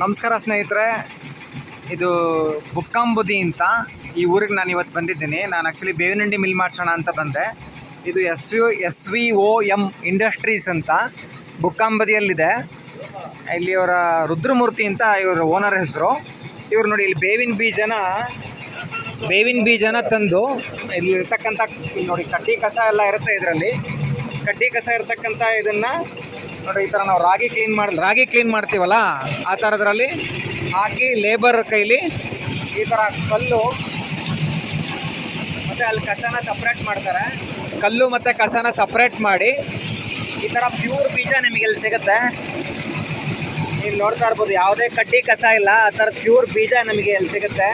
ನಮಸ್ಕಾರ ಸ್ನೇಹಿತರೆ, ಇದು ಬುಕ್ಕಾಂಬುದಿ ಅಂತ ಈ ಊರಿಗೆ ನಾನು ಇವತ್ತು ಬಂದಿದ್ದೀನಿ. ನಾನು ಆ್ಯಕ್ಚುಲಿ ಬೇವಿನಹಳ್ಳಿ ಮಿಲ್ ಮಾಡಿಸೋಣ ಅಂತ ಬಂದೆ. ಇದು SVOM ಇಂಡಸ್ಟ್ರೀಸ್ ಅಂತ ಬುಕ್ಕಾಂಬುದಿಯಲ್ಲಿದೆ. ಇಲ್ಲಿ ಇವರ ರುದ್ರಮೂರ್ತಿ ಅಂತ ಇವರ ಓನರ್ ಹೆಸರು. ಇವರು ನೋಡಿ, ಇಲ್ಲಿ ಬೇವಿನ ಬೀಜನ ತಂದು ಇಲ್ಲಿ ಇರ್ತಕ್ಕಂಥ ನೋಡಿ ಕಡ್ಡಿ ಕಸ ಎಲ್ಲ ಇರುತ್ತೆ. ಇದರಲ್ಲಿ ಕಡ್ಡಿ ಕಸ ಇರ್ತಕ್ಕಂಥ ಇದನ್ನು ನೋಡಿ, ಈ ಥರ ನಾವು ರಾಗಿ ಕ್ಲೀನ್ ಮಾಡ್ತೀವಲ್ಲ, ಆ ಥರದ್ರಲ್ಲಿ ಹಾಕಿ ಲೇಬರ್ ಕೈಲಿ ಈ ಥರ ಕಲ್ಲು ಮತ್ತು ಅಲ್ಲಿ ಕಸನ ಸಪ್ರೇಟ್ ಮಾಡ್ತಾರೆ. ಕಲ್ಲು ಮತ್ತು ಕಸನ ಸಪ್ರೇಟ್ ಮಾಡಿ ಈ ಥರ ಪ್ಯೂರ್ ಬೀಜ ನಿಮಗೆ ಇಲ್ಲಿ ಸಿಗುತ್ತೆ. ನೀವು ನೋಡ್ತಾ ಇರ್ಬೋದು, ಯಾವುದೇ ಕಡ್ಡಿ ಕಸ ಇಲ್ಲ, ಆ ಥರದ ಪ್ಯೂರ್ ಬೀಜ ನಮಗೆ ಇಲ್ಲಿ ಸಿಗುತ್ತೆ.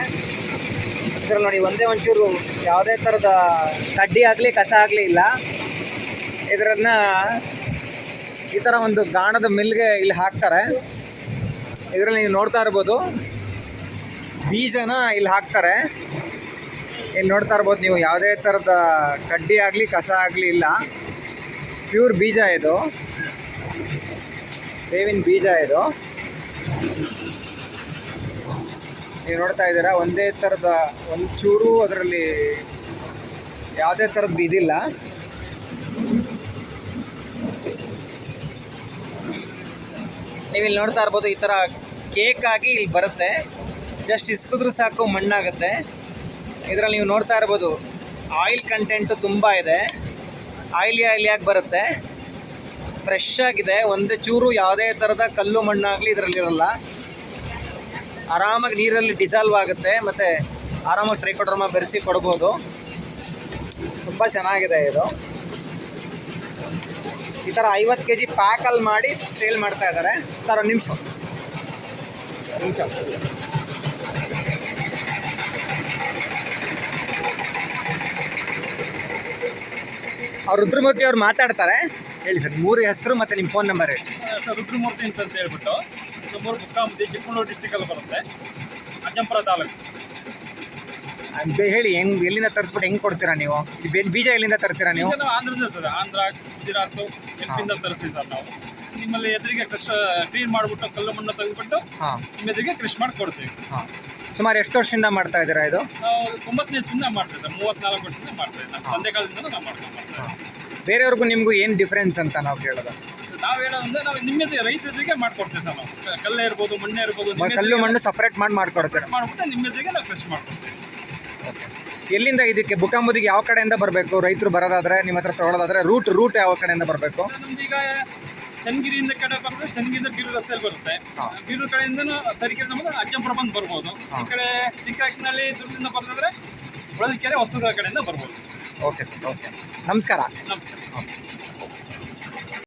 ಇದ್ರಲ್ಲಿ ನೋಡಿ, ಒಂಚೂರು ಯಾವುದೇ ಥರದ ಕಡ್ಡಿ ಆಗಲಿ ಕಸ ಆಗಲಿ ಇಲ್ಲ. ಇದರನ್ನು ಈ ಥರ ಒಂದು ಗಾಣದ ಮಿಲ್ಗೆ ಇಲ್ಲಿ ಹಾಕ್ತಾರೆ. ಇದರಲ್ಲಿ ನೀವು ನೋಡ್ತಾ ಇರ್ಬೋದು, ಬೀಜನ ಇಲ್ಲಿ ಹಾಕ್ತಾರೆ. ಇಲ್ಲಿ ನೋಡ್ತಾ ಇರ್ಬೋದು ನೀವು, ಯಾವುದೇ ಥರದ ಕಡ್ಡಿ ಆಗಲಿ ಕಸ ಆಗಲಿ ಇಲ್ಲ, ಪ್ಯೂರ್ ಬೀಜ ಇದು, ಬೇವಿನ ಬೀಜ ಇದು. ನೀವು ನೋಡ್ತಾ ಇದ್ದೀರಾ, ಒಂದೇ ಥರದ ಒಂಚೂರು ಅದರಲ್ಲಿ ಯಾವುದೇ ಥರದ್ದು ಇದಿಲ್ಲ. ನೀವು ಇಲ್ಲಿ ನೋಡ್ತಾ ಇರ್ಬೋದು, ಈ ಥರ ಕೇಕ್ ಆಗಿ ಇಲ್ಲಿ ಬರುತ್ತೆ. ಜಸ್ಟ್ ಇಸ್ಕಿದ್ರೂ ಸಾಕು, ಮಣ್ಣಾಗುತ್ತೆ. ಇದರಲ್ಲಿ ನೀವು ನೋಡ್ತಾ ಇರ್ಬೋದು, ಆಯಿಲ್ ಕಂಟೆಂಟು ತುಂಬ ಇದೆ. ಆಯಿಲಿಯಾಗಿ ಬರುತ್ತೆ. ಫ್ರೆಶ್ ಆಗಿದೆ, ಒಂದೇ ಚೂರು ಯಾವುದೇ ಥರದ ಕಲ್ಲು ಮಣ್ಣಾಗಲಿ ಇದರಲ್ಲಿರಲ್ಲ. ಆರಾಮಾಗಿ ನೀರಲ್ಲಿ ಡಿಸಾಲ್ವ್ ಆಗುತ್ತೆ ಮತ್ತು ಆರಾಮಾಗಿ ಟ್ರೈಕೋಡರ್ಮಾ ಬೆರೆಸಿ ಕೊಡ್ಬೋದು. ತುಂಬ ಚೆನ್ನಾಗಿದೆ ಇದು. ಈ ಥರ 50 kg ಪ್ಯಾಕಲ್ಲಿ ಮಾಡಿ ಸೇಲ್ ಮಾಡ್ತಾ ಇದ್ದಾರೆ. ಸರ್ ಒಂದು ನಿಮಿಷ ಅವ್ರು ರುದ್ರಮೂರ್ತಿ ಅವ್ರು ಮಾತಾಡ್ತಾರೆ. ಹೇಳಿ ಸರ್, ಮೂರು ಹೆಸರು ಮತ್ತು ನಿಮ್ಮ ಫೋನ್ ನಂಬರ್ ಹೇಳಿ. ಸರ್, ರುದ್ರಮೂರ್ತಿ ಅಂತ ಹೇಳ್ಬಿಟ್ಟು ನಮ್ಮೂರು ಬುಕ್ಕಾಂಬುದಿ, ಚಿಕ್ಕಮಗಳೂರು ಡಿಸ್ಟಿಕಲ್ಲಿ ಬರುತ್ತೆ, ಅಜ್ಜಂಪುರ ತಾಲೂಕು. ಹೇಳಿ, ಎಲ್ಲಿಂದ ತರಿಸ್ಬಿಟ್ಟು ಹೆಂಗೆ ಕೊಡ್ತೀರಾ ನೀವು? ಬೀಜ ಎಲ್ಲಿಂದ ತರ್ತೀರಾ ನೀವು? ನಾವು ಆಂಧ್ರದಿಂದ ಸರ್, ಆಂಧ್ರ, ಗುಜರಾತ್, ಎಲ್ಲಿಂದ ತರಿಸ್ತೀವಿ ಸರ್ ನಾವು. ನಿಮ್ಮಲ್ಲಿ ಎದುರಿಗೆ ಕ್ಲೀನ್ ಮಾಡಿಬಿಟ್ಟು ಕಲ್ಲು ಮಣ್ಣು ತೆಗೆದುಬಿಟ್ಟು ನಿಮ್ಮ ಎದುರಿಗೆ ಕೃಷಿ ಮಾಡಿ ಕೊಡ್ತೀವಿ. ಸುಮಾರು ಎಷ್ಟು ವರ್ಷದಿಂದ ಮಾಡ್ತಾ ಇದ್ದೀರಾ ಇದು? ನಾವು 9ನೇ ವರ್ಷದಿಂದ ಮಾಡ್ತಾ ಇದ್ದೀವಿ, 34 ವರ್ಷದಿಂದ ಮಾಡ್ತಾ ಇದ್ದೀವಿ. ತಂದೆ ಕಾಲದಿಂದ ನಾವು ಮಾಡ್ತಾ. ಬೇರೆಯವ್ರಿಗೂ ನಿಮಗೂ ಏನು ಡಿಫ್ರೆನ್ಸ್ ಅಂತ ನಾವು ಕೇಳೋದು? ನಾವು ಹೇಳೋದಂದ್ರೆ, ನಾವು ನಿಮ್ಮ ರೈತರಿಗೆ ಮಾಡ್ಕೊಡ್ತೀವಿ ಸರ್. ನಾವು ಕಲ್ಲೇ ಇರ್ಬೋದು, ಮಣ್ಣೇ ಇರ್ಬೋದು, ಕಲ್ಲು ಮಣ್ಣು ಸಪ್ರೇಟ್ ಮಾಡ್ಕೊಡ್ತೀರಾ? ಮಾಡಿಬಿಟ್ಟು ನಿಮ್ಮ ಎದುರಿಗೆ ನಾವು ಕೃಷಿ ಮಾಡ್ಕೊಡ್ತೀವಿ. ಎಲ್ಲಿಂದ ಇದಕ್ಕೆ ಬುಕ್ಕಾಂಬುದಿಗೆ ಯಾವ ಕಡೆಯಿಂದ ಬರಬೇಕು? ರೈತರು ಬರೋದಾದ್ರೆ, ನಿಮ್ಮ ಹತ್ರ ತೊಗೊಳೋದಾದ್ರೆ ರೂಟ್ ಯಾವ ಕಡೆಯಿಂದ ಬರಬೇಕು? ನಮ್ದೀಗ ಚನ್ನಗಿರಿಯಿಂದ ಕಡೆ ಬರ್ತದೆ, ಚನ್ನಗಿರಿಯಿಂದ ಬೀರೂರು ರಸ್ತೆಯಲ್ಲಿ ಬರುತ್ತೆ. ಬೀರೂರು ಕಡೆಯಿಂದ ತರೀಕೆರೆ ನಮಗೆ ಅಜ್ಜಂಪುರ ಬಂದು ಬರ್ಬೋದು. ಈ ಕಡೆ ಚಿಕ್ಕನಹಳ್ಳಿ ದುರ್ಗದಿಂದ ಬರ್ತಂದ್ರೆ ಹೊಳಲ್ಕೆರೆ ಹೊಸದುರ್ಗ ಕಡೆಯಿಂದ ಬರ್ಬೋದು. ಓಕೆ ಸರ್, ಓಕೆ, ನಮಸ್ಕಾರ. ನಮಸ್ಕಾರ.